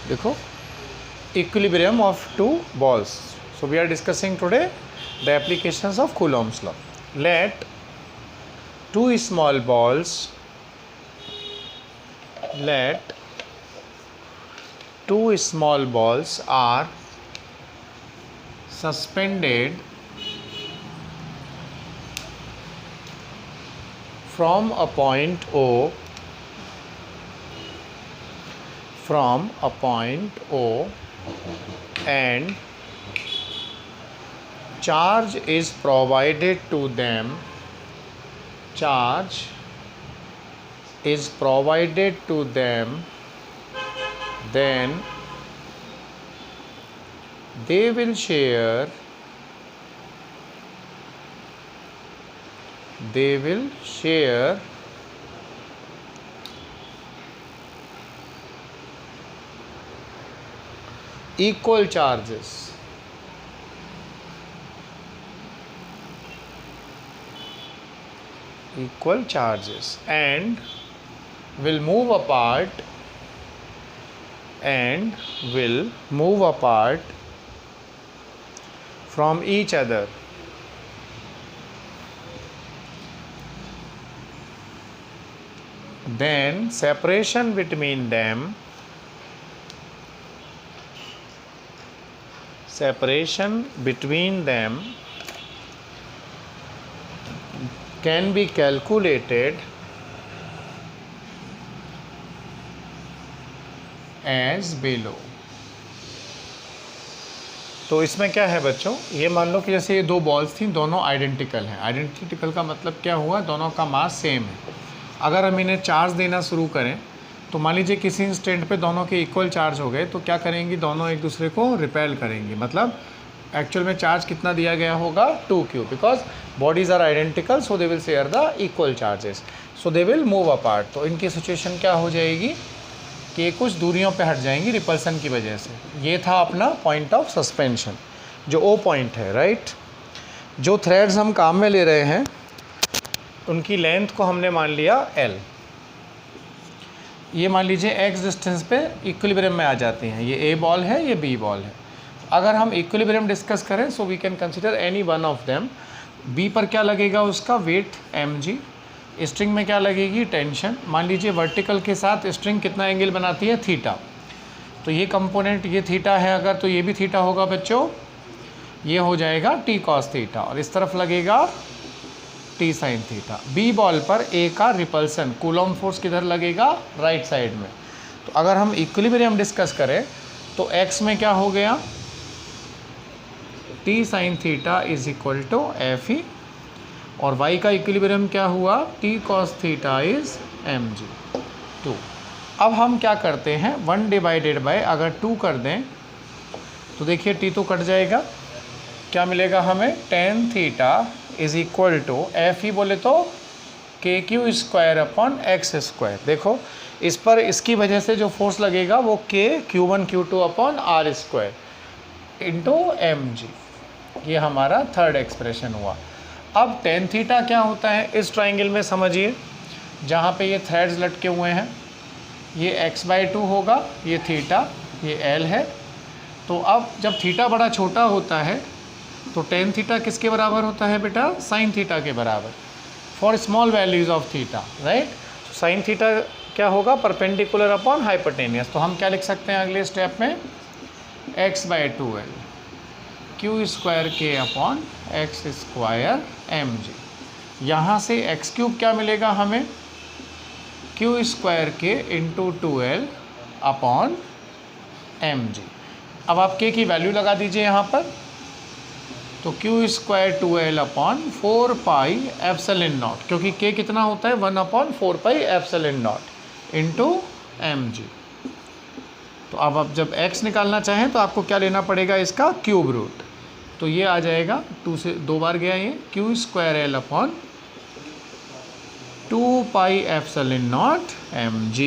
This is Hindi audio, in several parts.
देखो, equilibrium of two balls. So we are discussing today the applications of Coulomb's law. Let two small balls are suspended from a point O and charge is provided to them. Then they will share equal charges. And will move apart from each other. Then separation between them can be calculated as below. तो इसमें क्या है बच्चों, ये मान लो कि जैसे ये दो बॉल्स थी, दोनों आइडेंटिकल हैं. आइडेंटिकल का मतलब क्या हुआ, दोनों का मास सेम है. अगर हम इन्हें चार्ज देना शुरू करें तो मान लीजिए किसी इंस्टेंट पे दोनों के इक्वल चार्ज हो गए, तो क्या करेंगी, दोनों एक दूसरे को रिपेल करेंगी. मतलब एक्चुअल में चार्ज कितना दिया गया होगा, 2q, because bodies are identical, so they will share the equal charges, so they will move apart. तो इनकी सिचुएशन क्या हो जाएगी कि कुछ दूरियों पे हट जाएंगी रिपल्सन की वजह से. ये था अपना पॉइंट ऑफ सस्पेंशन, जो ओ पॉइंट है, राइट. जो थ्रेड्स हम काम में ले रहे हैं उनकी लेंथ को हमने मान लिया L. ये मान लीजिए x डिस्टेंस पे इक्विलिब्रियम में आ जाती हैं. ये A बॉल है, ये B बॉल है. अगर हम इक्विलिब्रियम डिस्कस करें so we can consider any one of them. B पर क्या लगेगा, उसका वेट mg. स्ट्रिंग में क्या लगेगी, टेंशन. मान लीजिए वर्टिकल के साथ स्ट्रिंग कितना एंगल बनाती है, थीटा. तो ये कंपोनेंट, ये थीटा है अगर, तो ये भी थीटा होगा बच्चों. ये हो जाएगा t cos थीटा, और इस तरफ लगेगा t sin theta. B ball पर A का रिपल्सन, कूलॉम फोर्स किधर लगेगा, राइट साइड में. तो अगर हम इक्विलिब्रियम डिस्कस करें तो x में क्या हो गया, t sin theta is equal to Fe, और y का इक्विलिब्रियम क्या हुआ, t cos theta is mg. 2. अब हम क्या करते हैं, 1 डिवाइडेड बाय अगर 2 कर दें तो देखिए t तो कट जाएगा, क्या मिलेगा हमें, tan theta is equal to Fe बोले तो KQ square upon x square. देखो इस पर इसकी वजह से जो फोर्स लगेगा वो K Q1 Q2 upon R square into mg. ये हमारा थर्ड एक्सप्रेशन हुआ. अब tan थीटा क्या होता है, इस ट्राइंगल में समझिए, जहाँ पे ये थ्रेड्स लटके हुए हैं, ये x/2 होगा, ये थीटा, ये L है. तो अब जब थीटा बड़ा छोटा होता है तो tan थीटा किसके बराबर होता है बेटा, sin थीटा के बराबर, for small values of theta, right. sin theta क्या होगा, परपेंडिकुलर अपॉन हाइपोटेनियस. तो हम क्या लिख सकते हैं अगले स्टेप में, x/2L Q square K upon x square mg. यहाँ से x³ क्या मिलेगा हमें, Q square K into 2L upon mg. अब आप K की वैल्यू लगा दीजिए यहाँ पर, तो Q square 2L upon 4 pi epsilon not, क्योंकि K कितना होता है, 1/4 pi epsilon not into mg. तो अब आप जब x निकालना चाहें तो आपको क्या लेना पड़ेगा, इसका क्यूब रूट. तो ये आ जाएगा, 2 से 2 बार गया ये, Q square L upon 2 pi epsilon not mg.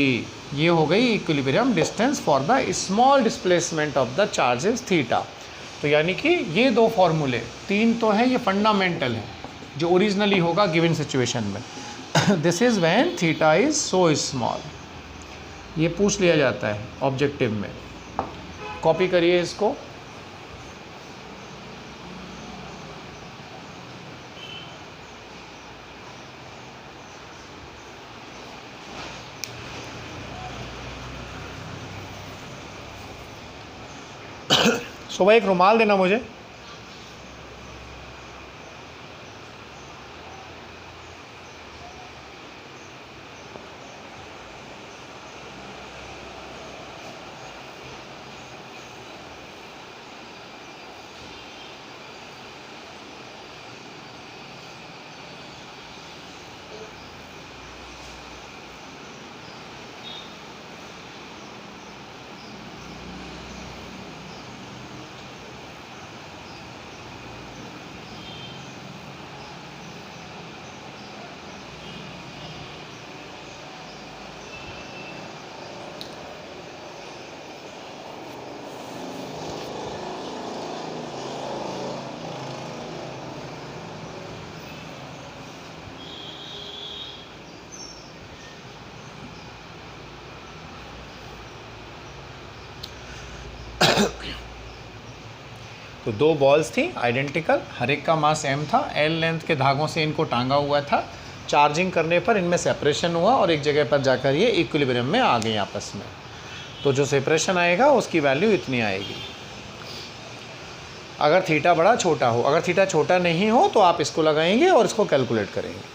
ये हो गई equilibrium distance for the small displacement of the charges theta. तो यानी कि ये दो फॉर्मूले, 3 तो हैं, ये फंडामेंटल है जो ओरिजिनली होगा गिवन सिचुएशन में. This is when theta is so small. ये पूछ लिया जाता है ऑब्जेक्टिव में. कॉपी करिए इसको। सुबह एक रुमाल देना मुझे। तो दो बॉल्स थी आइडेंटिकल, हर एक का मास m था, l लेंथ के धागों से इनको टांगा हुआ था। चार्जिंग करने पर इनमें सेपरेशन हुआ और एक जगह पर जाकर ये इक्विलिब्रियम में आ गई आपस में। तो जो सेपरेशन आएगा उसकी वैल्यू इतनी आएगी अगर थीटा बड़ा छोटा हो। अगर थीटा छोटा नहीं हो तो आप इसको लगाएंगे और इसको कैलकुलेट करेंगे।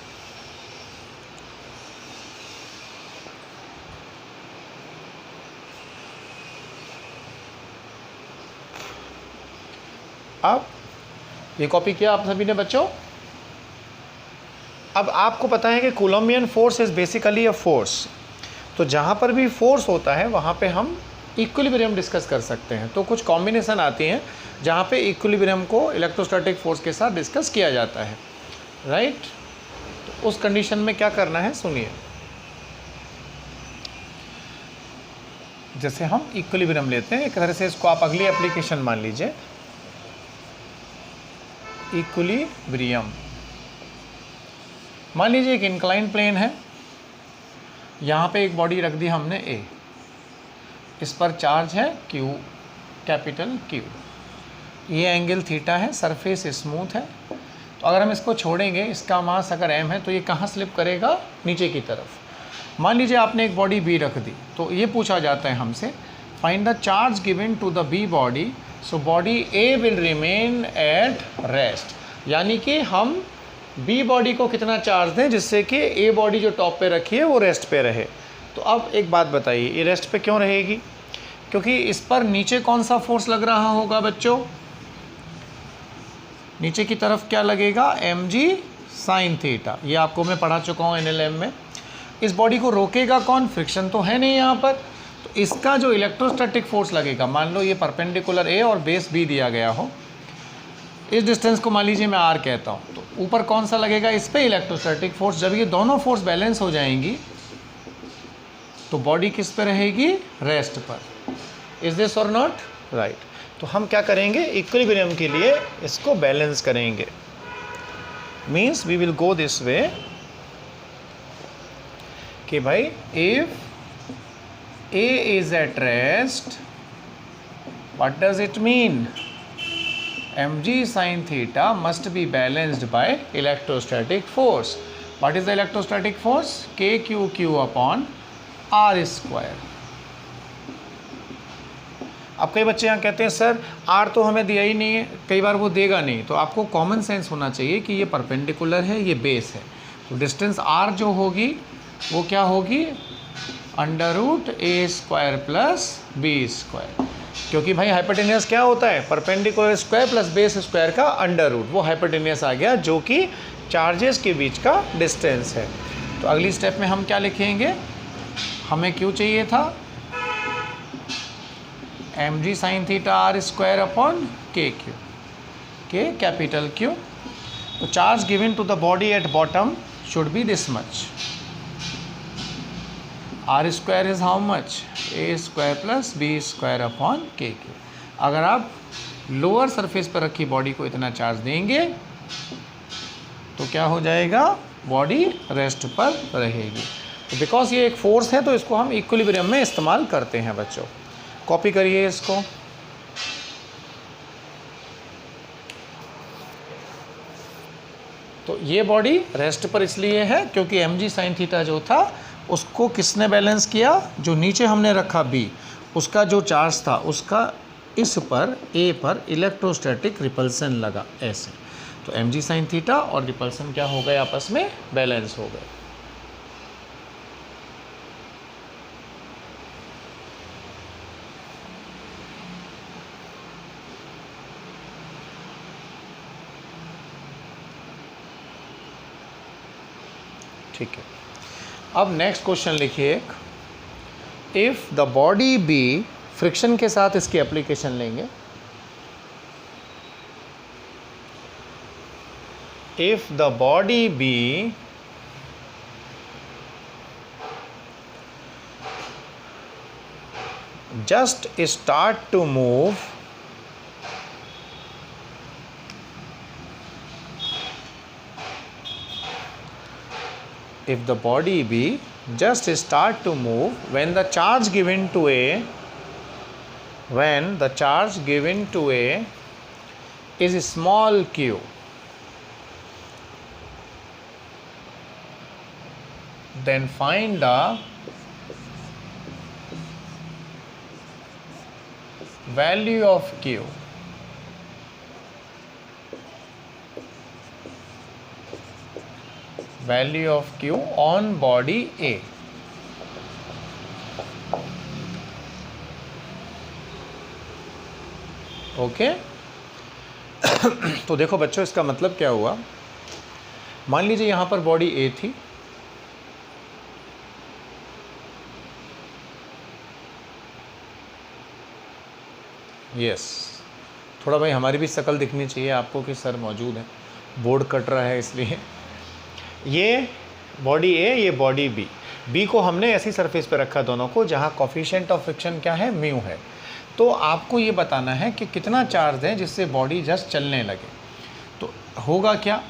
अब ये कॉपी किया आप सभी ने बच्चों। अब आपको पता है कि Coulombian force is basically a force. तो जहाँ पर भी फोर्स होता है वहाँ पे हम इक्विलिब्रियम डिस्कस कर सकते हैं। तो कुछ कॉम्बिनेशन आती हैं जहाँ पे इक्विलिब्रियम को इलेक्ट्रोस्टैटिक फोर्स के साथ डिस्कस किया जाता है, राइट। तो उस कंडीशन में क्या करना है सुनिए। जैसे हम इक्विलिब्रियम लेते हैं, एक तरह से इसको आप अगली एप्लीकेशन मान लीजिए, इक्विलिब्रियम। मान लीजिए एक इंक्लाइन प्लेन है, यहाँ पे एक बॉडी रख दी हमने A, इस पर चार्ज है Q, कैपिटल Q। ये एंगल थीटा है, सरफेस स्मूथ है। तो अगर हम इसको छोड़ेंगे, इसका मास अगर m है तो ये कहाँ स्लिप करेगा, नीचे की तरफ। मान लीजिए आपने एक बॉडी B रख दी, तो ये पूछा जाता है हमसे find the charge given to the B body, so body A will remain at rest. यानी कि हम B बॉडी को कितना चार्ज दें जिससे कि A बॉडी जो टॉप पे रखी है वो रेस्ट पे रहे। तो अब एक बात बताइए, ये रेस्ट पे क्यों रहेगी? क्योंकि इस पर नीचे कौन सा फोर्स लग रहा होगा बच्चों? नीचे की तरफ क्या लगेगा? mg sin theta. ये आपको मैं पढ़ा चुका हूँ NLM में। इस बॉडी को रोकेगा कौन? फ्रिक्शन तो है नहीं यहाँ पर। तो इसका जो इलेक्ट्रोस्टैटिक फोर्स लगेगा, मान लो ये परपेंडिकुलर A और बेस B दिया गया हो, इस डिस्टेंस को मान लीजिए मैं r कहता हूँ, तो ऊपर कौन सा लगेगा? इस पे इलेक्ट्रोस्टैटिक फोर्स। जब ये दोनों फोर्स बैलेंस हो जाएंगी तो बॉडी किस पे रहेगी? रेस्ट पर। इज दिस और नॉट? राइट। तो हम क्या करेंगे? इक्विलिब्रियम के लिए इसको बैलेंस करेंगे। Means we will go this way कि भाई if A is at rest, what does it mean? mg sin theta must be balanced by electrostatic force. What is the electrostatic force? kqq upon r square. अब कई बच्चे यहाँ कहते हैं सर r तो हमें दिया ही नहीं है, कई बार वो देगा नहीं। तो आपको कॉमन सेंस होना चाहिए कि ये परपेंडिकुलर है, ये बेस है, तो डिस्टेंस r जो होगी वो क्या होगी? √a² plus b²। क्योंकि भाई हाइपोटेनियस क्या होता है? Perpendicular square plus base square का अंडर रूट, वो हाइपोटेनियस आ गया जो कि चार्जेस के बीच का डिस्टेंस है। तो अगली स्टेप में हम क्या लिखेंगे? हमें क्यू चाहिए था, mg sin theta r² upon kq, के कैपिटल Q। तो charge given to the body at bottom should be this much. r² is how much? a² plus b² upon kq। अगर आप लोअर सरफेस पर रखी बॉडी को इतना चार्ज देंगे तो क्या हो जाएगा? बॉडी रेस्ट पर रहेगी। तो बिकॉज ये एक फोर्स है तो इसको हम इक्विलिब्रियम में इस्तेमाल करते हैं बच्चों। कॉपी करिए इसको। तो ये बॉडी रेस्ट पर इसलिए है क्योंकि mg साइन थीटा जो था उसको किसने बैलेंस किया, जो नीचे हमने रखा b, उसका जो चार्ज था उसका इस पर a पर इलेक्ट्रोस्टैटिक रिपल्सन लगा ऐसे, तो mg साइन थीटा और रिपल्सन क्या हो गए, आपस में बैलेंस हो गए। ठीक है, अब नेक्स्ट क्वेश्चन लिखिए एक, if the body be, friction के साथ इसकी एप्लीकेशन लेंगे, if the body be just start to move if the body B just start to move when the charge given to A is small q, then find the value of q. Value of q on body A. Okay तो देखो बच्चों, इसका मतलब क्या हुआ, मान लीजिए यहाँ पर बॉडी A थी, यस थोड़ा भाई हमारी भी शक्ल दिखनी चाहिए आपको कि सर मौजूद है, बोर्ड कट रहा है इसलिए। ये बॉडी A, ये बॉडी B, B को हमने ऐसी सरफेस पे रखा दोनों को जहाँ कोफिशिएंट ऑफ फ्रिक्शन क्या है, म्यू है। तो आपको ये बताना है कि कितना चार्ज है जिससे बॉडी जस्ट चलने लगे। तो होगा क्या,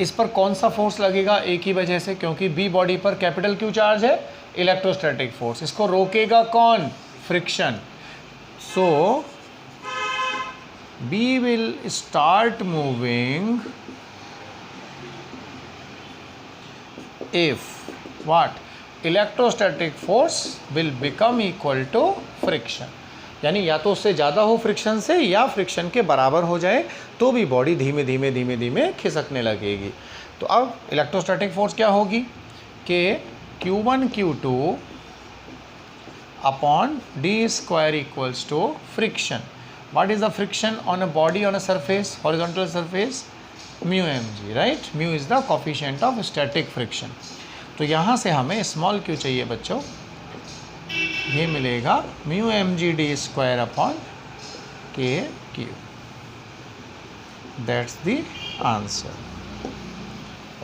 इस पर कौन सा फोर्स लगेगा, A की वजह से, क्योंकि B बॉडी पर कैपिटल Q चार्ज है, इलेक्ट्रोस्टैटिक फोर्स। इसको रोकेगा कौन, friction. So B will start moving if what, electrostatic force will become equal to friction, यानी या तो उससे ज़्यादा हो फ्रिक्शन से या फ्रिक्शन के बराबर हो जाए, तो भी बॉडी धीमे धीमे धीमे धीमे खिसकने लगेगी। तो अब इलेक्ट्रोस्टैटिक फोर्स क्या होगी कि Q1 Q2 upon d square equals to friction. What is the friction on a body on a surface, horizontal surface? Mu mg, right? Mu is the coefficient of static friction. तो यहाँ से हमें स्मॉल q चाहिए बच्चों, ये मिलेगा mu mg d square upon k q। That's the answer.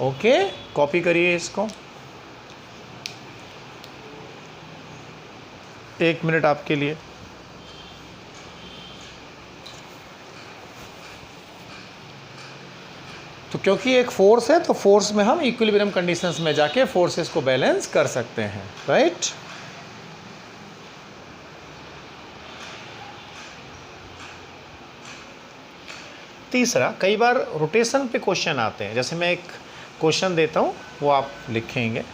Okay, copy करिए इसको, 1 मिनट आपके लिए। तो क्योंकि एक फोर्स है, तो फोर्स में हम इक्विलिब्रियम कंडीशंस में जाके फोर्सेस को बैलेंस कर सकते हैं, राइट। तीसरा, कई बार रोटेशन पे क्वेश्चन आते हैं, जैसे मैं एक क्वेश्चन देता हूँ वो आप लिखेंगे,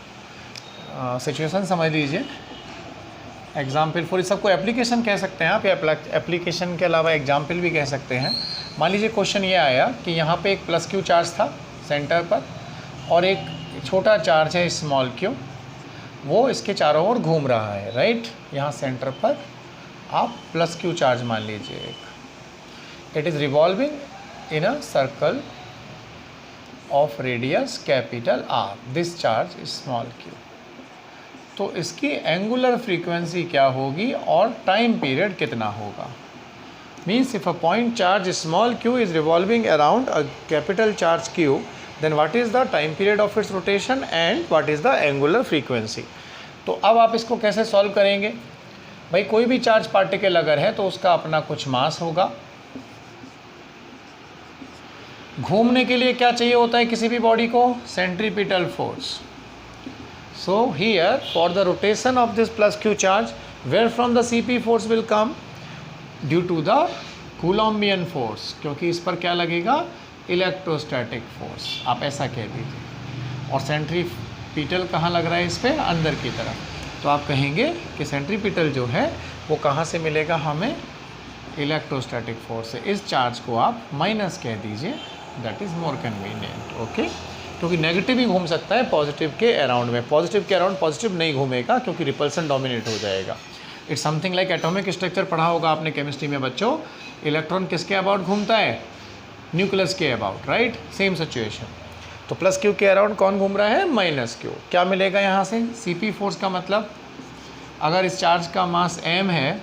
सिचुएशन समझ लीजिए। एग्जाम्पल फॉर, इस सबको एप्लीकेशन कह सकते हैं आप, या एप्लीकेशन के अलावा एग्जाम्पल भी कह सकते हैं। मान लीजिए क्वेश्चन ये आया कि यहाँ पे एक प्लस क्यू चार्ज था सेंटर पर, और एक छोटा चार्ज है स्मॉल क्यू, वो इसके चारों ओर घूम रहा है, राइट। यहाँ सेंटर पर आप प्लस क्यू चार्ज मान लीजिए एक, it is revolving in a circle of radius capital R, this charge small Q. तो इसकी एंगुलर फ्रीक्वेंसी क्या होगी और टाइम पीरियड कितना होगा। Means if a point charge small q is revolving around a capital charge q, then what is the time period of its rotation and what is the angular frequency। तो अब आप इसको कैसे सॉल्व करेंगे भाई, कोई भी चार्ज पार्टिकल अगर है तो उसका अपना कुछ मास होगा। घूमने के लिए क्या चाहिए होता है किसी भी बॉडी को, centripetal force. So here for the rotation of this plus q charge, where from the Cp force will come, due to the Coulombian force, क्योंकि इस पर क्या लगेगा, इलेक्ट्रोस्टैटिक फोर्स, आप ऐसा कह दीजिए। और सेंट्रीपिटल कहाँ लग रहा है इस पर, अंदर की तरफ, तो आप कहेंगे कि सेंट्रीपिटल जो है वो कहाँ से मिलेगा हमें, इलेक्ट्रोस्टैटिक फोर्स से। इस चार्ज को आप माइनस कह दीजिए, that is more convenient, okay. क्योंकि नेगेटिव ही घूम सकता है पॉजिटिव के अराउंड में, पॉजिटिव के अराउंड पॉजिटिव नहीं घूमेगा क्योंकि रिपल्सन डोमिनेट हो जाएगा। It's something like atomic structure पढ़ा होगा आपने केमिस्ट्री में बच्चों, इलेक्ट्रॉन किसके अबाउट घूमता है, न्यूक्लियस के अबाउट, राइट, सेम सिचुएशन। तो प्लस क्यू के अराउंड कौन घूम रहा है, माइनस क्यू। क्या मिलेगा यहाँ से, सीपी फोर्स का मतलब, अगर इस चार्ज का मास m है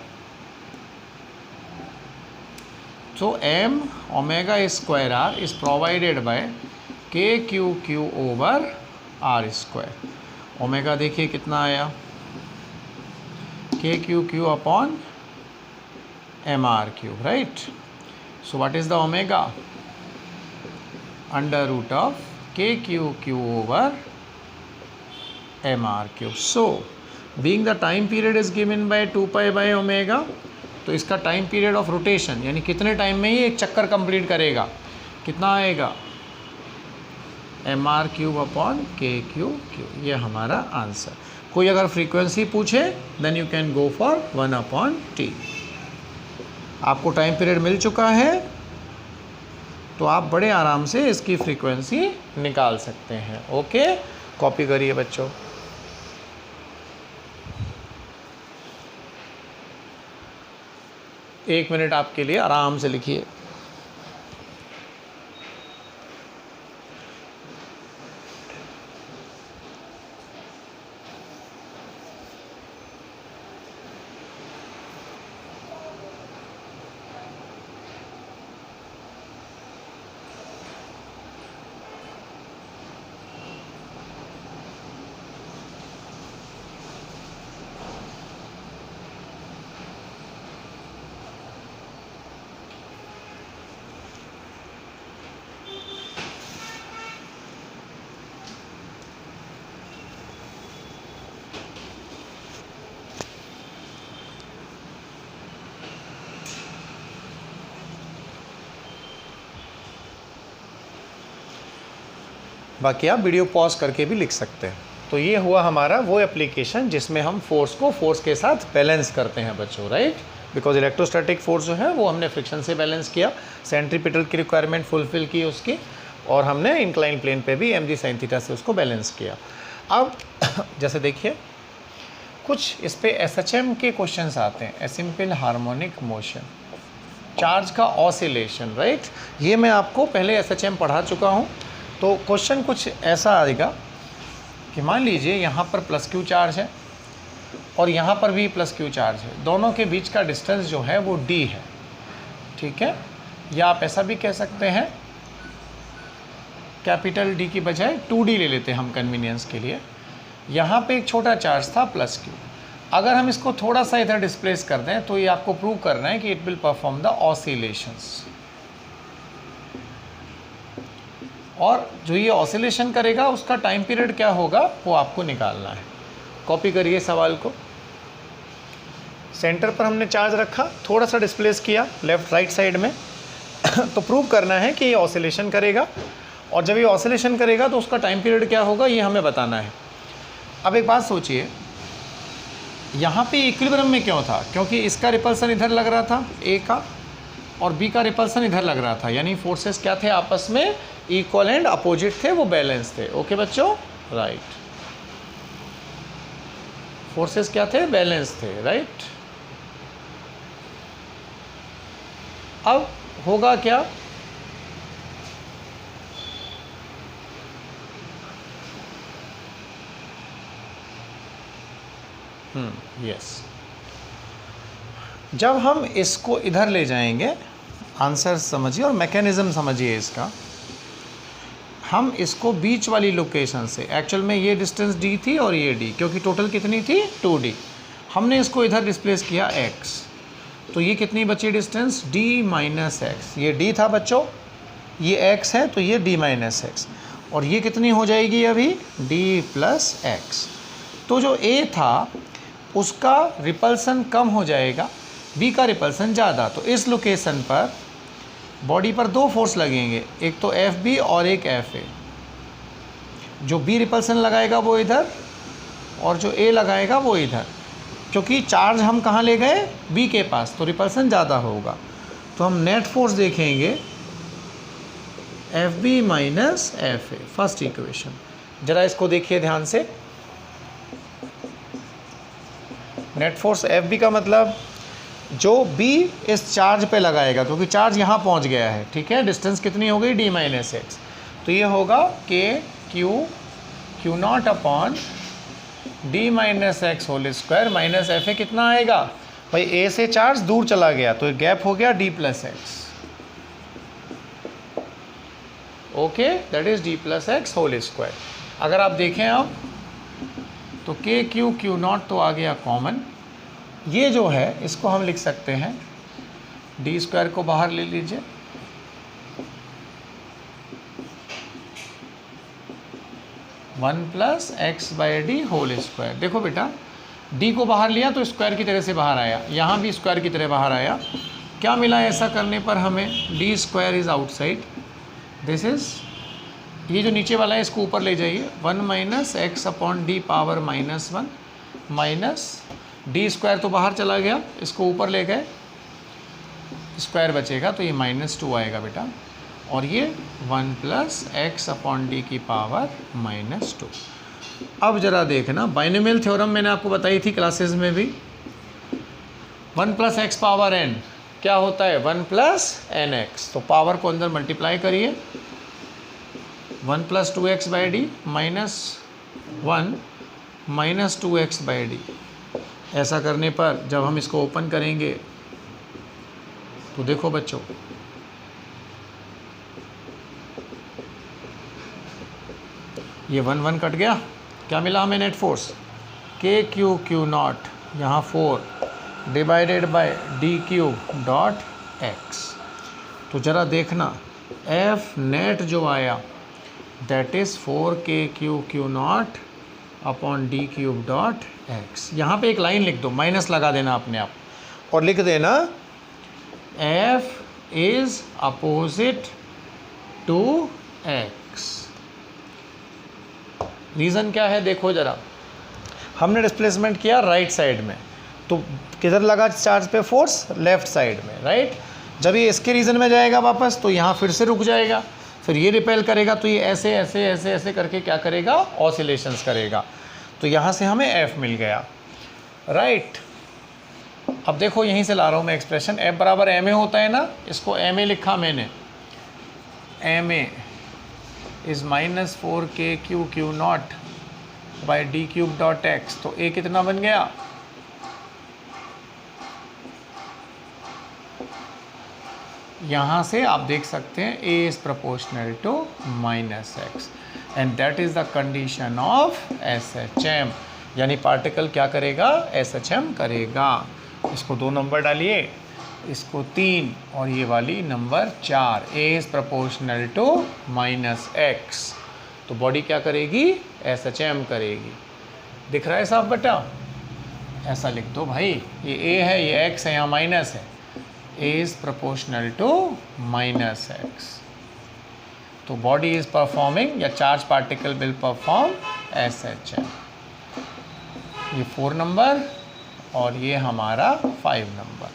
तो m omega square r is provided by K Q Q over R square. Omega देखिए कितना आया, K Q Q upon M R cube, right. So what is the omega, under root of K Q Q over M R cube. So being the time period is given by 2 pi by omega, तो इसका टाइम पीरियड ऑफ रोटेशन यानी कितने टाइम में ही एक चक्कर कंप्लीट करेगा, कितना आएगा, M R cube upon K Q Q. ये हमारा आंसर। कोई अगर फ्रीक्वेंसी पूछे then you can go for 1/t। आपको टाइम पीरियड मिल चुका है तो आप बड़े आराम से इसकी फ्रीक्वेंसी निकाल सकते हैं, ओके। कॉपी करिए बच्चों। एक मिनट आपके लिए आराम से लिखिए। बाकी आप वीडियो पॉज करके भी लिख सकते हैं। तो ये हुआ हमारा वो एप्लीकेशन जिसमें हम फोर्स को फोर्स के साथ बैलेंस करते हैं बच्चों, राइट। बिकॉज इलेक्ट्रोस्टैटिक फोर्स जो है वो हमने फ्रिक्शन से बैलेंस किया, सेंट्रीपिटल की रिक्वायरमेंट फुलफिल की उसकी, और हमने इंक्लाइन प्लेन पे भी mg sin थीटा से उसको बैलेंस किया। अब जैसे देखिए कुछ इस पे SHM के क्वेश्चंस आते हैं, a simple harmonic motion, charge का ऑसिलेशन, राइट। ये मैं आपको पहले SHM पढ़ा चुका हूँ। तो क्वेश्चन कुछ ऐसा आएगा कि मान लीजिए यहाँ पर प्लस क्यू चार्ज है और यहाँ पर भी प्लस क्यू चार्ज है, दोनों के बीच का डिस्टेंस जो है वो d है, ठीक है। या आप ऐसा भी कह सकते हैं, कैपिटल D की बजाय 2D ले लेते हैं हम कन्वीनियंस के लिए। यहाँ पे एक छोटा चार्ज था प्लस क्यू, अगर हम इसको थोड़ा सा इधर डिस्प्लेस कर दें तो ये आपको प्रूव करना है कि it will perform the oscillations. और जो ये ऑसिलेशन करेगा उसका टाइम पीरियड क्या होगा वो आपको निकालना है। कॉपी करिए सवाल को। सेंटर पर हमने चार्ज रखा, थोड़ा सा डिस्प्लेस किया लेफ्ट राइट साइड में तो प्रूव करना है कि ये ऑसिलेशन करेगा, और जब ये ऑसिलेशन करेगा तो उसका टाइम पीरियड क्या होगा ये हमें बताना है। अब एक बात सोचिए, यहाँ पे इक्विलिब्रियम में क्यों था, क्योंकि इसका रिपल्सन इधर लग रहा था A का और B का रिपल्सन इधर लग रहा था, यानी फोर्सेस क्या थे आपस में, इक्वल एंड अपोजिट थे, वो बैलेंस थे, ओके बच्चों, राइट। फोर्सेस क्या थे, बैलेंस थे, राइट। अब होगा क्या, यस, जब हम इसको इधर ले जाएंगे, आंसर समझिए और मैकेनिज्म समझिए इसका। हम इसको बीच वाली लोकेशन से, एक्चुअल में ये डिस्टेंस d थी और ये d, क्योंकि टोटल कितनी थी 2d, हमने इसको इधर डिस्प्लेस किया x, तो ये कितनी बची डिस्टेंस d माइनस एक्स। ये d था बच्चों, ये x है तो ये d माइनस एक्स, और ये कितनी हो जाएगी अभी d प्लस एक्स। तो जो a था उसका रिपल्सन कम हो जाएगा, b का रिपल्सन ज़्यादा, तो इस लोकेशन पर बॉडी पर दो फोर्स लगेंगे, एक तो एफ बी और एक एफ ए। जो बी रिपल्सन लगाएगा वो इधर और जो ए लगाएगा वो इधर। क्योंकि चार्ज हम कहाँ ले गए, बी के पास, तो रिपल्सन ज़्यादा होगा। तो हम नेट फोर्स देखेंगे F B minus F A, first equation. ज़रा इसको देखिए ध्यान से। नेट फोर्स एफ बी का मतलब जो बी इस चार्ज पे लगाएगा, क्योंकि चार्ज यहाँ पहुँच गया है, ठीक है। डिस्टेंस कितनी हो गई, डी माइनस एक्स। तो ये होगा K Q naught upon D minus X whole square minus F A. कितना आएगा भाई, ए से चार्ज दूर चला गया तो गैप हो गया D plus X. Okay, that is D plus X whole square. अगर आप देखें अब तो के क्यू नॉट तो आ गया कॉमन। ये जो है इसको हम लिख सकते हैं, डी स्क्वायर को बाहर ले लीजिए, one plus X by D whole square. देखो बेटा, डी को बाहर लिया तो स्क्वायर की तरह से बाहर आया, यहाँ भी स्क्वायर की तरह बाहर आया। क्या मिला ऐसा करने पर हमें, D square is outside, this is, ये जो नीचे वाला है इसको ऊपर ले जाइए, one minus x upon D power minus one minus D square तो बाहर चला गया, इसको ऊपर ले गए, स्क्वायर बचेगा तो ये माइनस टू आएगा बेटा, और ये one plus x upon D की पावर माइनस टू। अब ज़रा देखना, बाइनोमियल थ्योरम मैंने आपको बताई थी क्लासेस में भी, one plus X power N क्या होता है, वन प्लस एन एक्स। तो पावर को अंदर मल्टीप्लाई करिए, one plus two X by D minus one minus two X by D. ऐसा करने पर जब हम इसको ओपन करेंगे तो देखो बच्चों, ये वन वन कट गया, क्या मिला हमें नेट फोर्स, के क्यू नॉट यहाँ 4 divided by D cube dot X. तो ज़रा देखना, एफ नेट जो आया that is 4 Q naught upon D cube dot x. यहाँ पे एक लाइन लिख दो, माइनस लगा देना अपने आप, और लिख देना F is opposite to X. Reason क्या है, देखो ज़रा, हमने डिस्प्लेसमेंट किया राइट साइड में, तो किधर लगा चार्ज पे फोर्स, लेफ़्ट साइड में, राइट। जब ये इसके रीजन में जाएगा वापस तो यहाँ फिर से रुक जाएगा, फिर ये रिपेल करेगा तो ये ऐसे ऐसे ऐसे ऐसे करके क्या करेगा, ऑसिलेशंस करेगा। तो यहाँ से हमें एफ मिल गया, राइट। अब देखो यहीं से ला रहा हूँ मैं एक्सप्रेशन, एफ बराबर एम ए होता है ना, इसको एम ए लिखा मैंने, M A is minus 4 Q naught by D cube dot X. तो ए कितना बन गया, यहाँ से आप देख सकते हैं A is proportional to minus X, and that is the condition of S H M. यानी पार्टिकल क्या करेगा, एस एच एम करेगा। इसको 2 नंबर डालिए, इसको 3 और ये वाली नंबर 4, A is proportional to minus X. तो बॉडी क्या करेगी, एस एच एम करेगी। दिख रहा है साहब बेटा, ऐसा लिख दो भाई, ये ए है, ये एक्स है, यहाँ माइनस है, A is proportional to minus x. तो body is performing या charge particle will perform SHM। ये 4 नंबर और ये हमारा 5 नंबर।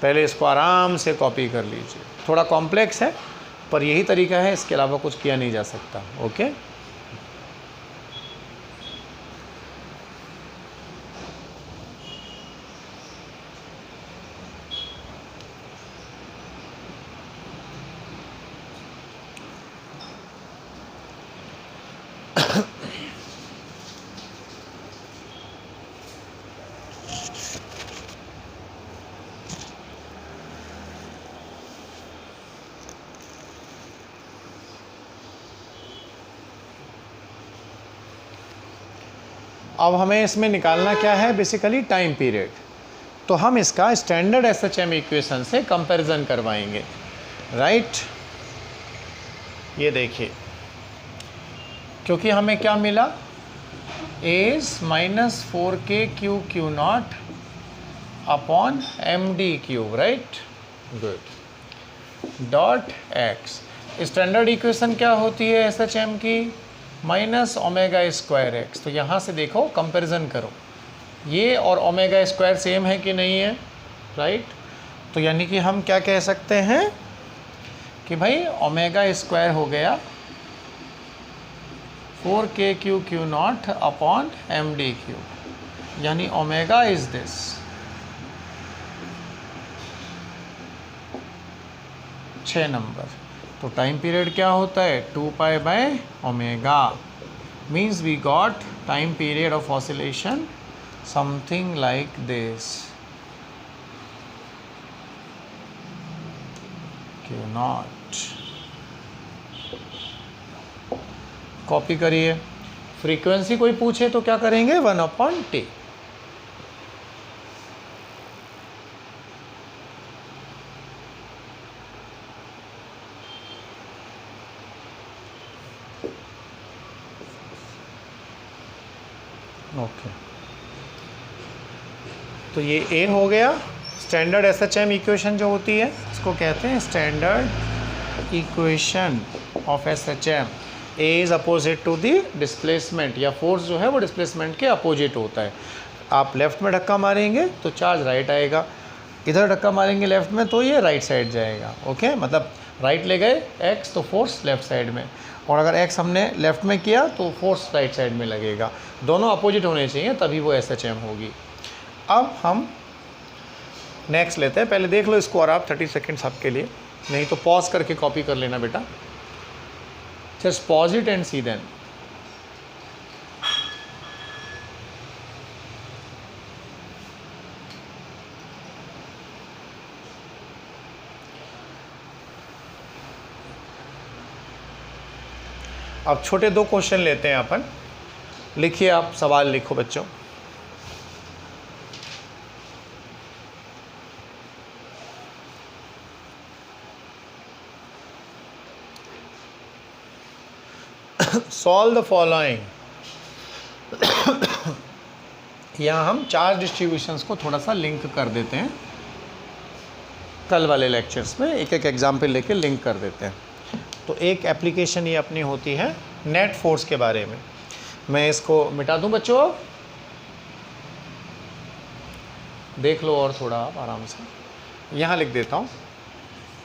पहले इसको आराम से कॉपी कर लीजिए, थोड़ा कॉम्प्लेक्स है पर यही तरीका है, इसके अलावा कुछ किया नहीं जा सकता। ओके, अब हमें इसमें निकालना क्या है, बेसिकली टाइम पीरियड। तो हम इसका स्टैंडर्ड एसएचएम इक्वेशन से कंपैरिजन करवाएंगे, राइट। ये देखिए, क्योंकि हमें क्या मिला, as minus 4 Q naught upon M D cube, right, good. Dot X. Standard equation क्या होती है एस एच एम की? Minus omega square X. तो यहाँ से देखो कंपैरिजन करो, ये और ओमेगा स्क्वायर सेम है कि नहीं है, राइट? तो यानी कि हम क्या कह सकते हैं कि भाई ओमेगा स्क्वायर हो गया 4k Q naught upon M D Q, यानी ओमेगा इज दिस। छः नंबर। तो टाइम पीरियड क्या होता है? 2 pi by omega. Means we got time period of oscillation something like this, Q naught. Copy करिए। फ्रीक्वेंसी कोई पूछे तो क्या करेंगे? 1/T। ओके, तो ये ए हो गया। Standard S H M equation जो होती है इसको कहते हैं standard equation of S H M. A is opposite to the displacement, या फोर्स जो है वो डिस्प्लेसमेंट के अपोजिट होता है। आप लेफ़्ट में धक्का मारेंगे तो चार्ज राइट आएगा, इधर धक्का मारेंगे लेफ़्ट में तो ये राइट साइड जाएगा। ओके, मतलब राइट ले गए एक्स तो फोर्स लेफ़्ट साइड में, और अगर एक्स हमने लेफ़्ट में किया तो फोर्स राइट साइड में लगेगा। दोनों अपोजिट होने चाहिए तभी वो एस एच एम होगी। अब हम नेक्स्ट लेते हैं। पहले देख लो इसको और आप 30 सेकेंड्स आपके लिए, नहीं तो पॉज करके कॉपी कर लेना बेटा। Just pause it and see then. अब छोटे 2 क्वेश्चन लेते हैं अपन। लिखिए, आप सवाल लिखो बच्चों। Solve the following. यहाँ हम चार्ज डिस्ट्रीब्यूशंस को थोड़ा सा लिंक कर देते हैं। कल वाले लेक्चर्स में एक एक एग्जाम्पल लेके लिंक कर देते हैं। तो एक एप्लीकेशन ये अपनी होती है नेट फोर्स के बारे में। मैं इसको मिटा दूं बच्चों, देख लो और थोड़ा आप आराम से। यहाँ लिख देता हूँ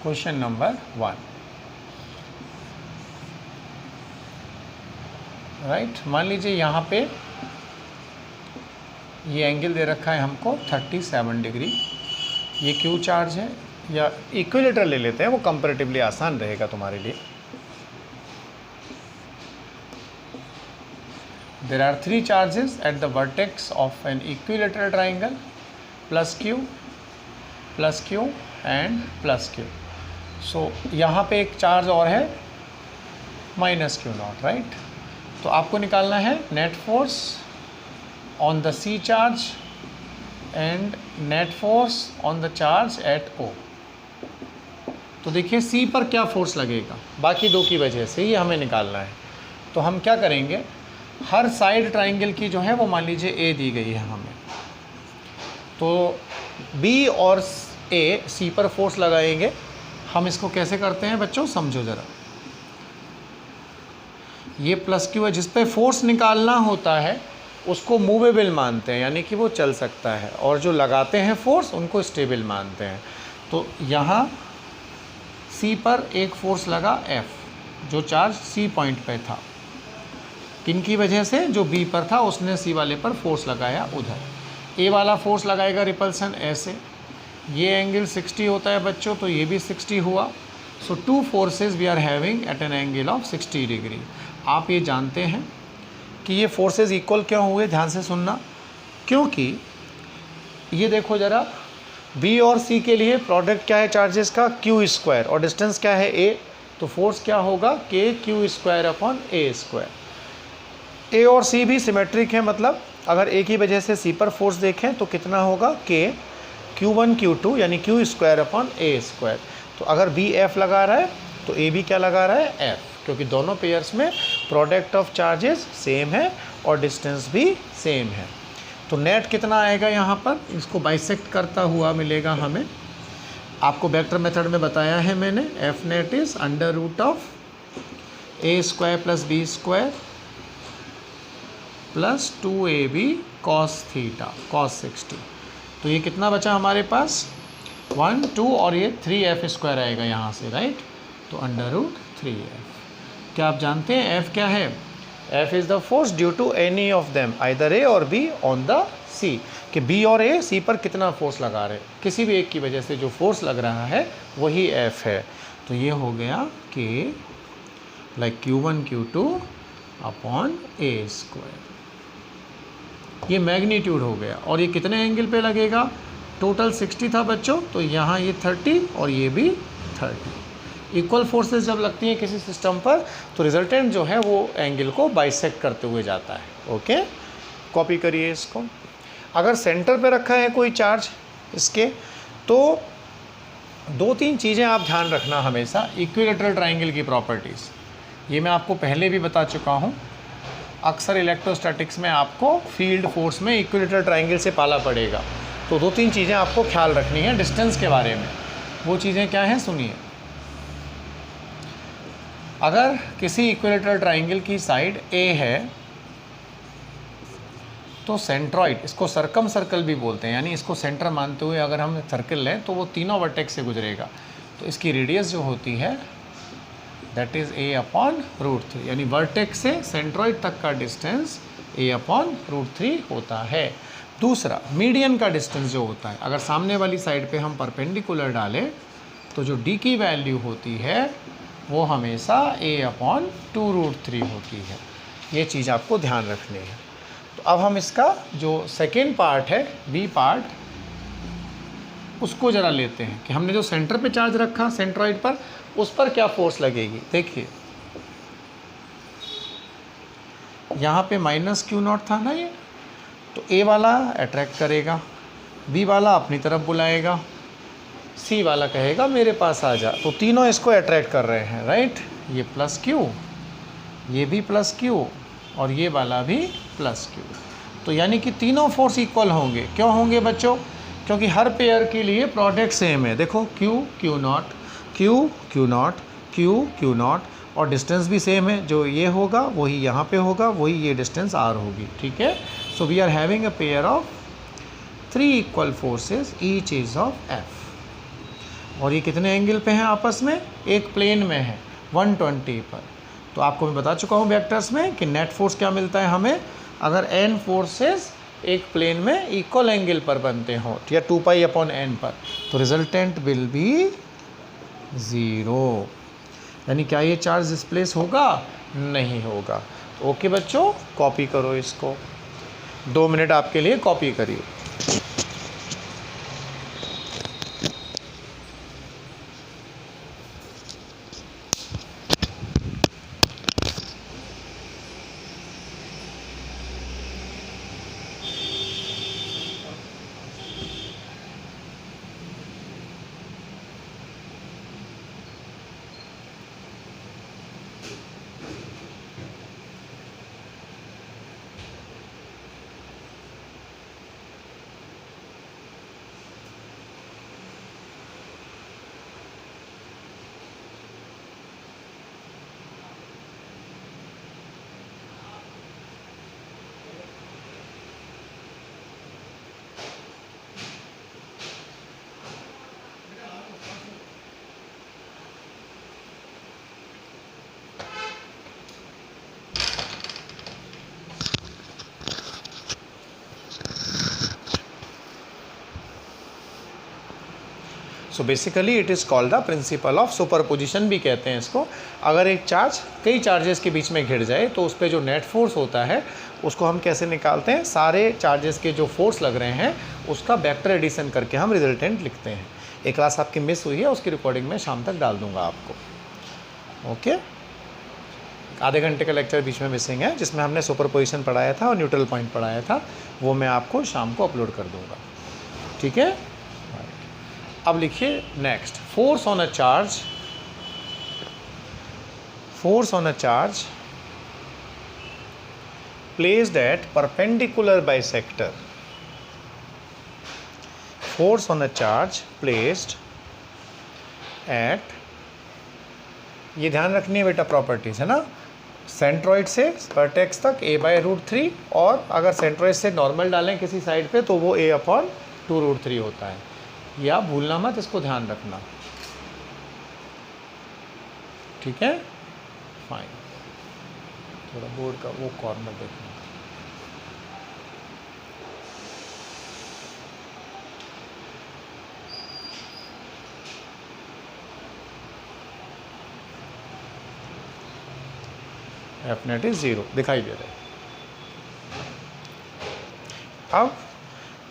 क्वेश्चन नंबर 1, राइट। मान लीजिए यहाँ पे ये एंगल दे रखा है हमको 37 डिग्री। ये क्यू चार्ज है, या इक्विलेटर ले लेते हैं, वो कंपैरेटिवली आसान रहेगा तुम्हारे लिए। There are 3 charges at the vertex of an equilateral triangle, plus Q and plus Q. So यहाँ पे एक चार्ज और है माइनस क्यू नॉट, राइट। तो आपको निकालना है net force on the C charge and net force on the charge at O। तो देखिए सी पर क्या फोर्स लगेगा, बाकी 2 की वजह से ही हमें निकालना है। तो हम क्या करेंगे, हर साइड ट्राइंगल की जो है वो मान लीजिए ए दी गई है हमें, तो बी और ए सी पर फोर्स लगाएंगे। हम इसको कैसे करते हैं बच्चों, समझो ज़रा। ये प्लस क्यू है, जिस पे फोर्स निकालना होता है उसको मूवेबल मानते हैं, यानी कि वो चल सकता है, और जो लगाते हैं फोर्स उनको स्टेबल मानते हैं। तो यहाँ सी पर एक फोर्स लगा एफ, जो चार्ज सी पॉइंट पे था। किनकी वजह से? जो बी पर था उसने सी वाले पर फोर्स लगाया उधर। ए वाला फोर्स लगाएगा रिपल्सन ऐसे। ये एंगल 60 होता है बच्चों, तो ये भी 60 हुआ। So 2 forces we are having at an angle of 60 degree. आप ये जानते हैं कि ये फोर्सेस इक्वल क्यों हुए, ध्यान से सुनना। क्योंकि ये देखो ज़रा, बी और सी के लिए प्रोडक्ट क्या है चार्जेस का, क्यू स्क्वायर, और डिस्टेंस क्या है ए, तो फोर्स क्या होगा, के क्यू स्क्वायर अपॉन ए स्क्वायर। ए और सी भी सिमेट्रिक है, मतलब अगर एक ही वजह से सी पर फोर्स देखें तो कितना होगा, के Q1 Q2 यानी क्यू स्क्वायर अपॉन ए स्क्वायर। तो अगर बी एफ लगा रहा है तो ए भी क्या लगा रहा है, एफ, क्योंकि दोनों पेयर्स में प्रोडक्ट ऑफ चार्जेस सेम है और डिस्टेंस भी सेम है। तो नेट कितना आएगा यहाँ पर, इसको बाइसेक्ट करता हुआ मिलेगा हमें आपको वेक्टर मेथड में बताया है मैंने, F net is under root of A square plus B square plus 2ab cos theta cos 60। तो ये कितना बचा हमारे पास, 1 2 और ये 3f स्क्वायर आएगा यहाँ से, राइट। तो अंडर रूट 3f। क्या आप जानते हैं f क्या है? f is the force due to any of them, either a और b ऑन द c, कि b और a c पर कितना फोर्स लगा रहे हैं, किसी भी एक की वजह से जो फोर्स लग रहा है वही f है। तो ये हो गया कि like q1 q2 upon a square, ये मैग्नीट्यूड हो गया। और ये कितने एंगल पे लगेगा? टोटल 60 था बच्चों, तो यहाँ ये 30 और ये भी 30। इक्वल फोर्सेस जब लगती हैं किसी सिस्टम पर तो रिजल्टेंट जो है वो एंगल को बाइसेक्ट करते हुए जाता है। ओके, कॉपी करिए इसको। अगर सेंटर पे रखा है कोई चार्ज इसके, तो 2-3 चीज़ें आप ध्यान रखना हमेशा। इक्विलैटरल ट्राइंगल की प्रॉपर्टीज़ ये मैं आपको पहले भी बता चुका हूँ। अक्सर इलेक्ट्रोस्टैटिक्स में आपको फील्ड फोर्स में इक्विलैटरल ट्राइंगल से पाला पड़ेगा। तो 2-3 चीज़ें आपको ख्याल रखनी है डिस्टेंस के बारे में। वो चीज़ें क्या हैं, सुनिए। अगर किसी इक्विलैटरल ट्राइंगल की साइड ए है तो सेंट्रॉइड, इसको सरकम सर्कल भी बोलते हैं, यानी इसको सेंटर मानते हुए अगर हम सर्कल लें तो वो तीनों वर्टेक्स से गुजरेगा। तो इसकी रेडियस जो होती है that is a upon root 3, यानी वर्टेक्स से सेंट्रॉइड तक का डिस्टेंस a अपॉन रूट 3 होता है। दूसरा, मीडियन का डिस्टेंस जो होता है, अगर सामने वाली साइड पे हम परपेंडिकुलर डालें तो जो d की वैल्यू होती है वो हमेशा a अपॉन 2 रूट 3 होती है। ये चीज़ आपको ध्यान रखनी है। तो अब हम इसका जो सेकेंड पार्ट है, b पार्ट, उसको ज़रा लेते हैं कि हमने जो सेंटर पे चार्ज रखा सेंट्रॉइड पर, उस पर क्या फोर्स लगेगी। देखिए यहाँ पे माइनस Q0 था ना ये, तो A वाला अट्रैक्ट करेगा, B वाला अपनी तरफ बुलाएगा, C वाला कहेगा मेरे पास आ जा। तो तीनों इसको अट्रैक्ट कर रहे हैं, राइट। ये प्लस Q, ये भी प्लस Q और ये वाला भी प्लस Q। तो यानी कि तीनों फोर्स इक्वल होंगे। क्यों होंगे बच्चों? क्योंकि हर पेयर के लिए प्रोडक्ट सेम है। देखो Q Q0, Q Q0, Q Q0 और डिस्टेंस भी सेम है। जो ये होगा वही यहाँ पे होगा, वही ये डिस्टेंस R होगी, ठीक है। So we are having a pair of 3 equal forces, each is of F। और ये कितने एंगल पे हैं आपस में? एक प्लेन में है 120 पर। तो आपको मैं बता चुका हूँ वेक्टर्स में कि नेट फोर्स क्या मिलता है हमें, अगर n फोर्सेस एक प्लेन में इक्वल एंगल पर बनते हो या 2 पाई अपॉन n पर, तो रिजल्टेंट विल बी 0। यानी क्या ये चार्ज डिस्प्लेस होगा? नहीं होगा। तो ओके बच्चों, कॉपी करो इसको, 2 मिनट आपके लिए कॉपी करिए। So basically it is called the principle of superposition भी कहते हैं इसको। अगर एक चार्ज कई चार्जेस के बीच में घिर जाए तो उस पर जो नेट फोर्स होता है उसको हम कैसे निकालते हैं? सारे चार्जेस के जो फोर्स लग रहे हैं उसका वेक्टर एडिशन करके हम रिजल्टेंट लिखते हैं। एक क्लास आपकी मिस हुई है, उसकी रिकॉर्डिंग में शाम तक डाल दूंगा आपको। ओके, आधे घंटे का लेक्चर बीच में मिसिंग है जिसमें हमने सुपरपोजिशन पढ़ाया था और न्यूट्रल पॉइंट पढ़ाया था, वो मैं आपको शाम को अपलोड कर दूंगा, ठीक है। अब लिखिए next, force on a charge, force on a charge placed at perpendicular bisector, force on a charge placed at, ये ध्यान रखनी है बेटा प्रॉपर्टीज है ना, सेंट्रॉइड से वर्टेक्स तक a/√3, और अगर सेंट्रॉइड से नॉर्मल डालें किसी साइड पे तो वो a/2√3 होता है। ये आप भूलना मत, इसको ध्यान रखना, ठीक है। फाइन, थोड़ा बोर्ड का वो कॉर्नर देखना। एफ नेट इज 0 दिखाई दे रहा है। अब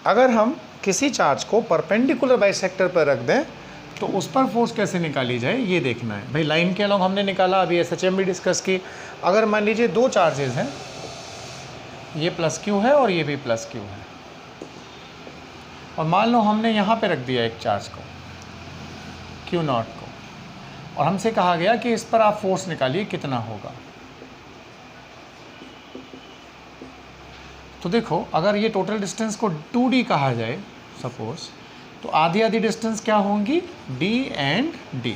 अगर हम किसी चार्ज को परपेंडिकुलर बाइसेक्टर पर रख दें तो उस पर फोर्स कैसे निकाली जाए ये देखना है भाई। लाइन के अलॉन्ग हमने निकाला, अभी SHM भी डिस्कस की। अगर मान लीजिए दो चार्जेस हैं, ये प्लस क्यू है और ये भी प्लस क्यू है, और मान लो हमने यहाँ पे रख दिया एक चार्ज को Q0 को, और हमसे कहा गया कि इस पर आप फोर्स निकालिए कितना होगा। तो देखो, अगर ये टोटल डिस्टेंस को 2D कहा जाए सपोज, तो आधी आधी डिस्टेंस क्या होंगी, D एंड D।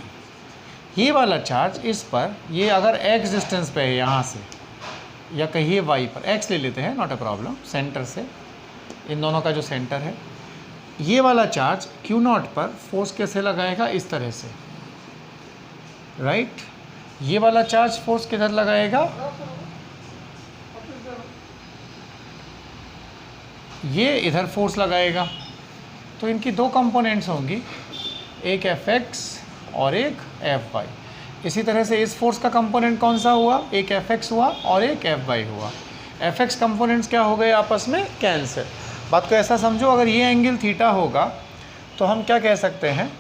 ये वाला चार्ज इस पर, ये अगर x डिस्टेंस पे है यहाँ से, या कहिए y पर, x ले लेते हैं नॉट अ प्रॉब्लम, सेंटर से, इन दोनों का जो सेंटर है, ये वाला चार्ज Q0 पर फोर्स कैसे लगाएगा, इस तरह से, राइट। ये वाला चार्ज फोर्स किधर लगाएगा, ये इधर फोर्स लगाएगा। तो इनकी दो कंपोनेंट्स होंगी, एक Fx और एक Fy। इसी तरह से इस फोर्स का कंपोनेंट कौन सा हुआ, एक Fx हुआ और एक Fy हुआ। Fx कंपोनेंट्स क्या हो गए, आपस में कैंसिल। बात को ऐसा समझो, अगर ये एंगल थीटा होगा तो हम क्या कह सकते हैं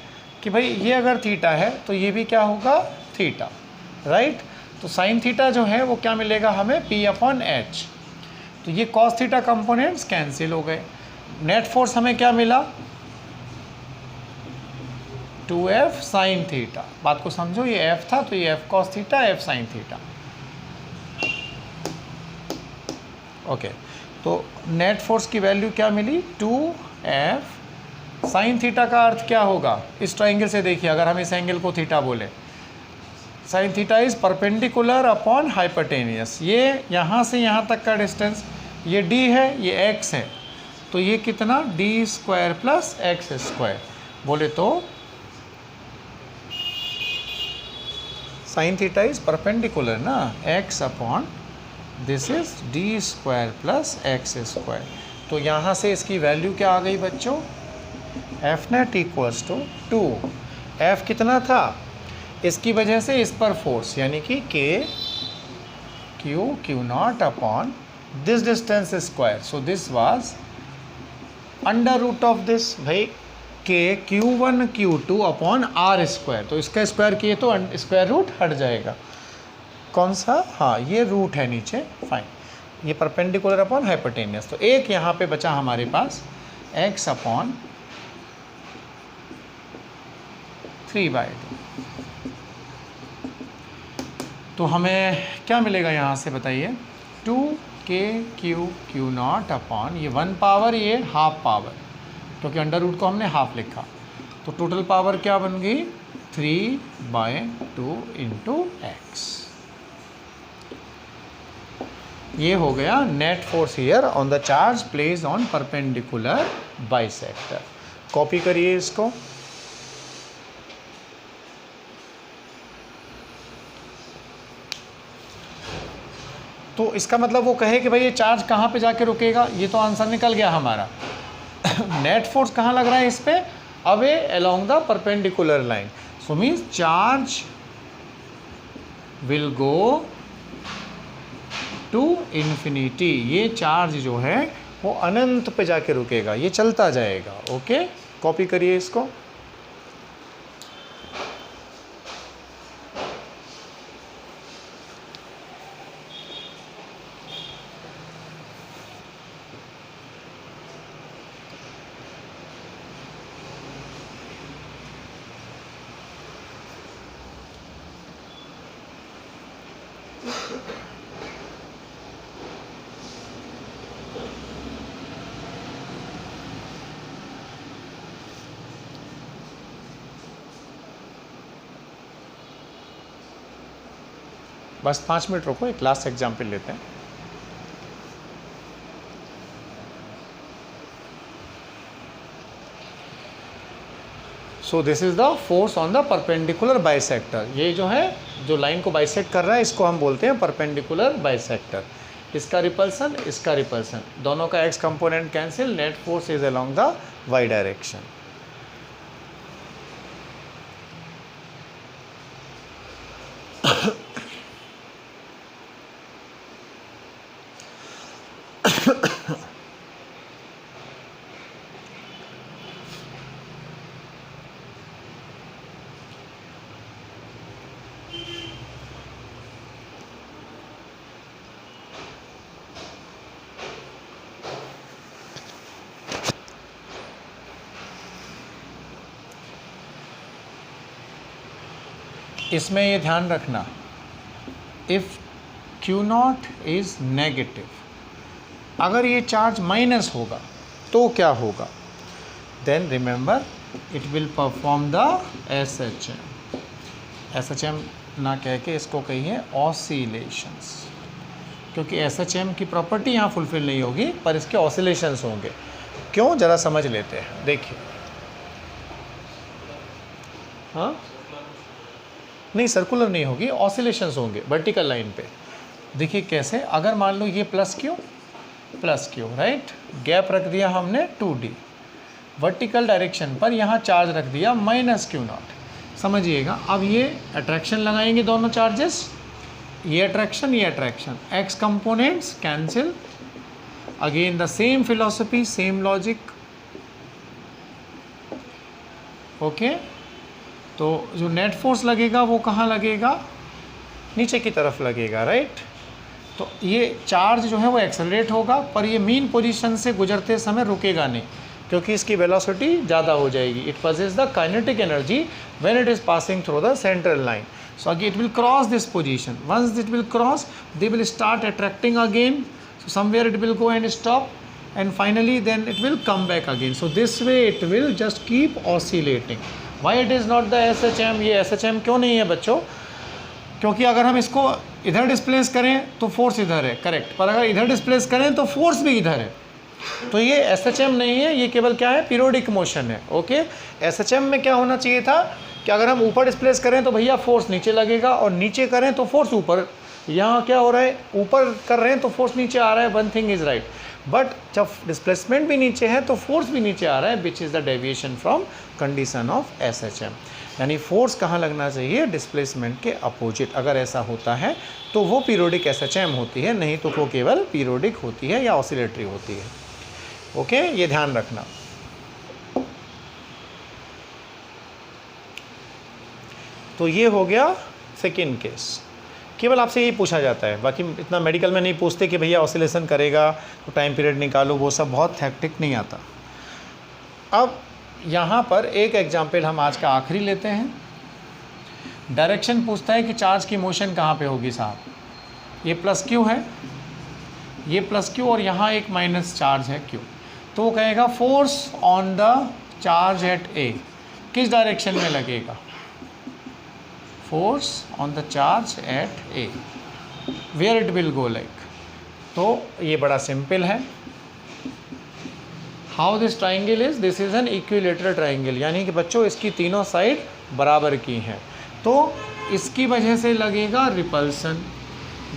कि भाई ये अगर थीटा है तो ये भी क्या होगा, थीटा, राइट। तो साइन थीटा जो है वो क्या मिलेगा हमें, P/H। तो ये कॉस थीटा कंपोनेंट्स कैंसिल हो गए। नेट फोर्स हमें क्या मिला, 2F साइन थीटा। बात को समझो, ये F था तो ये F cos theta, F sine theta. Okay, तो नेट फोर्स की वैल्यू क्या मिली, 2F साइन थीटा। का अर्थ क्या होगा, इस ट्राइंगल से देखिए, अगर हम इस एंगल को थीटा बोले, sine theta is perpendicular upon hypotenuse. ये यहाँ से यहाँ तक का डिस्टेंस, ये d है, ये x है, तो ये कितना, d² + x²। बोले तो साइन थीटा इज परपेंडिकुलर ना, x upon this is d² + x²। तो यहाँ से इसकी वैल्यू क्या आ गई बच्चों, F net equals to 2। F कितना था, इसकी वजह से इस पर फोर्स, यानी कि Q0 upon this distance square. So this was under root of this, भाई Q1 Q2 अपॉन R²। तो इसका स्क्वायर किए तो स्क्वायर रूट हट जाएगा, कौन सा, हाँ ये रूट है नीचे, फाइन। ये परपेंडिकुलर अपॉन हाइपोटेनियस। तो एक यहाँ पे बचा हमारे पास x अपॉन 3/2। तो हमें क्या मिलेगा यहाँ से बताइए, 2kQ0 अपॉन, ये 1 पावर, ये हाफ पावर, क्योंकि अंडर रूट को हमने हाफ लिखा। तो टोटल पावर क्या बन गई, 3/2 × x। ये हो गया net force here on the charge placed on perpendicular bisector. Copy करिए इसको। तो इसका मतलब वो कहे कि भाई ये चार्ज कहाँ पे जाके रुकेगा, ये तो आंसर निकल गया हमारा। नेट फोर्स कहाँ लग रहा है इस पे, away along the perpendicular line. So means charge will go to infinity. ये चार्ज जो है वो अनंत पे जाके रुकेगा, ये चलता जाएगा। ओके, कॉपी करिए इसको। बस 5 मिनट रुको, एक लास्ट एग्जाम्पल लेते हैं। सो this is the force on the perpendicular bisector. ये जो है, जो लाइन को बाइसेक्ट कर रहा है, इसको हम बोलते हैं परपेंडिकुलर बाइसेक्टर। इसका रिपल्सन, इसका रिपल्सन, दोनों का X component cancel, net force is along the Y direction. इसमें ये ध्यान रखना, इफ़ Q0 इज़ नेगेटिव, अगर ये चार्ज माइनस होगा तो क्या होगा? Then remember it will perform the SHM। SHM ना कह के इसको कहिए ऑसिलेशंस, क्योंकि SHM की प्रॉपर्टी यहाँ फुलफिल नहीं होगी पर इसके ऑसिलेशंस होंगे। क्यों, ज़रा समझ लेते हैं। देखिए, हाँ नहीं, सर्कुलर नहीं होगी, ऑसिलेशंस होंगे वर्टिकल लाइन पे। देखिए कैसे, अगर मान लो ये प्लस क्यू, राइट, गैप रख दिया हमने 2D, वर्टिकल डायरेक्शन पर यहाँ चार्ज रख दिया -Q0। समझिएगा, अब ये अट्रैक्शन लगाएंगे दोनों चार्जेस, ये attraction, x components cancel, again the same philosophy, same logic, okay. तो जो नेट फोर्स लगेगा वो कहाँ लगेगा? नीचे की तरफ लगेगा, राइट। तो ये चार्ज जो है वो एक्सेलरेट होगा, पर ये मीन पोजीशन से गुजरते समय रुकेगा नहीं, क्योंकि इसकी वेलोसिटी ज़्यादा हो जाएगी। It possess the kinetic energy when it is passing through the central line. So again it will cross this position, once it will cross they will start attracting again, so somewhere it will go and stop, and finally then it will come back again. So this way it will just keep oscillating. Why it is not the SHM? ये SHM क्यों नहीं है बच्चों? क्योंकि अगर हम इसको इधर डिस्प्लेस करें तो फोर्स इधर है, करेक्ट, पर अगर इधर डिस्प्लेस करें तो फोर्स भी इधर है। तो ये SHM नहीं है, ये केवल क्या है, पीरियोडिक मोशन है, ओके। SHM में क्या होना चाहिए था कि अगर हम ऊपर डिस्प्लेस करें तो भैया फोर्स नीचे लगेगा, और नीचे करें तो फोर्स ऊपर। यहाँ क्या हो रहा है, ऊपर कर रहे हैं तो फोर्स नीचे आ रहा है, one thing is right. But जब डिस्प्लेसमेंट भी नीचे है तो फोर्स भी नीचे आ रहा है, which is the deviation from condition of SHM। यानी फोर्स कहाँ लगना चाहिए, डिस्प्लेसमेंट के अपोजिट। अगर ऐसा होता है तो वो पीरियोडिक SHM होती है, नहीं तो वो केवल पीरियोडिक होती है या ऑसिलेटरी होती है, ओके। ये ध्यान रखना। तो ये हो गया सेकेंड केस। केवल आपसे यही पूछा जाता है, बाकी इतना मेडिकल में नहीं पूछते कि भैया ऑसिलेशन करेगा तो टाइम पीरियड निकालो, वो सब बहुत हैक्टिक नहीं आता। अब यहाँ पर एक एग्जाम्पल हम आज का आखिरी लेते हैं। डायरेक्शन पूछता है कि चार्ज की मोशन कहाँ पे होगी साहब। ये प्लस क्यू है, ये प्लस क्यू, और यहाँ एक माइनस चार्ज है क्यू। तो वो कहेगा force on the charge at A किस डायरेक्शन में लगेगा, force on the charge at A, where it will go like। तो ये बड़ा सिंपल है। How this triangle is, this is an equilateral triangle, यानी कि बच्चों इसकी तीनों साइड बराबर की हैं, तो इसकी वजह से लगेगा repulsion.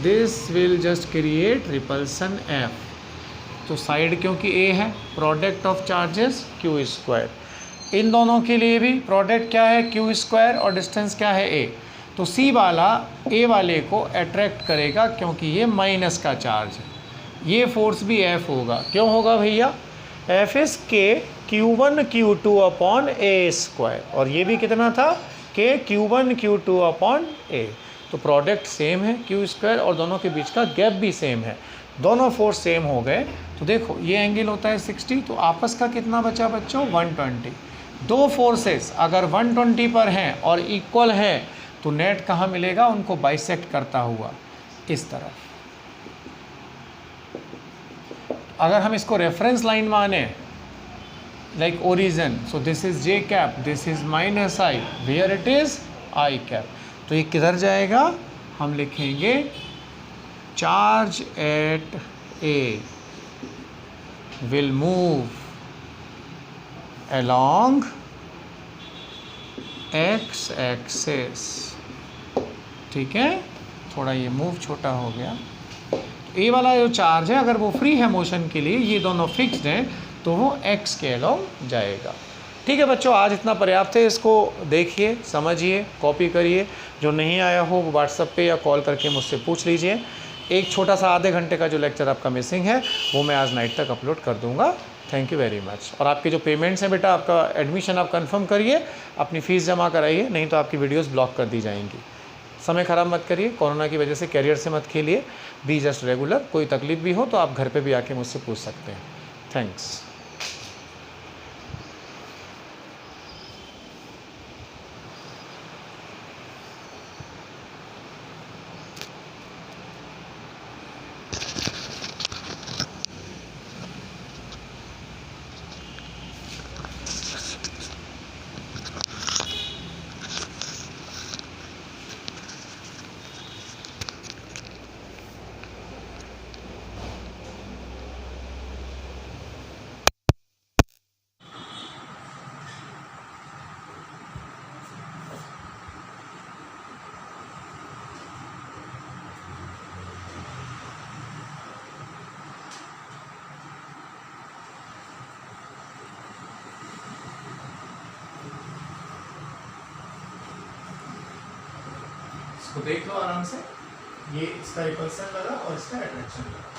This will just create repulsion F। तो साइड क्योंकि A है, product of charges Q square. इन दोनों के लिए भी प्रोडक्ट क्या है, Q स्क्वायर, और डिस्टेंस क्या है A। तो C वाला A वाले को अट्रैक्ट करेगा क्योंकि ये माइनस का चार्ज है। ये फोर्स भी F होगा। क्यों होगा भैया, F is K Q1 Q2 upon A square, और ये भी कितना था, K Q1 Q2 upon A। तो प्रोडक्ट सेम है Q स्क्वायर, और दोनों के बीच का गैप भी सेम है, दोनों फोर्स सेम हो गए। तो देखो ये एंगल होता है 60, तो आपस का कितना बचा बच्चों, 120। दो फोर्सेस अगर 120 पर हैं और इक्वल हैं तो नेट कहाँ मिलेगा, उनको बाइसेक्ट करता हुआ इस तरफ। अगर हम इसको रेफरेंस लाइन माने, like origin, so this is J cap, this is -I, where it is I cap. तो ये किधर जाएगा, हम लिखेंगे charge at A will move along X axis. ठीक है, थोड़ा ये मूव छोटा हो गया। ए वाला जो चार्ज है अगर वो फ्री है मोशन के लिए, ये दोनों फिक्स्ड हैं, तो वो एक्स के अलोंग जाएगा। ठीक है बच्चों, आज इतना पर्याप्त है। इसको देखिए, समझिए, कॉपी करिए। जो नहीं आया हो वो व्हाट्सएप पे या कॉल करके मुझसे पूछ लीजिए। एक छोटा सा आधे घंटे का जो लेक्चर आपका मिसिंग है वो मैं आज नाइट तक अपलोड कर दूंगा। Thank you very much. और आपके जो पेमेंट्स हैं बेटा, आपका एडमिशन आप कंफर्म करिए, अपनी फ़ीस जमा कराइए, नहीं तो आपकी वीडियोस ब्लॉक कर दी जाएंगी। समय ख़राब मत करिए, कोरोना की वजह से कैरियर से मत खेलिए, बी जस्ट रेगुलर। कोई तकलीफ भी हो तो आप घर पे भी आके मुझसे पूछ सकते हैं। थैंक्स। इसको देख लो आराम से, ये इसका रिपल्सन लगा और इसका अट्रैक्शन लगा।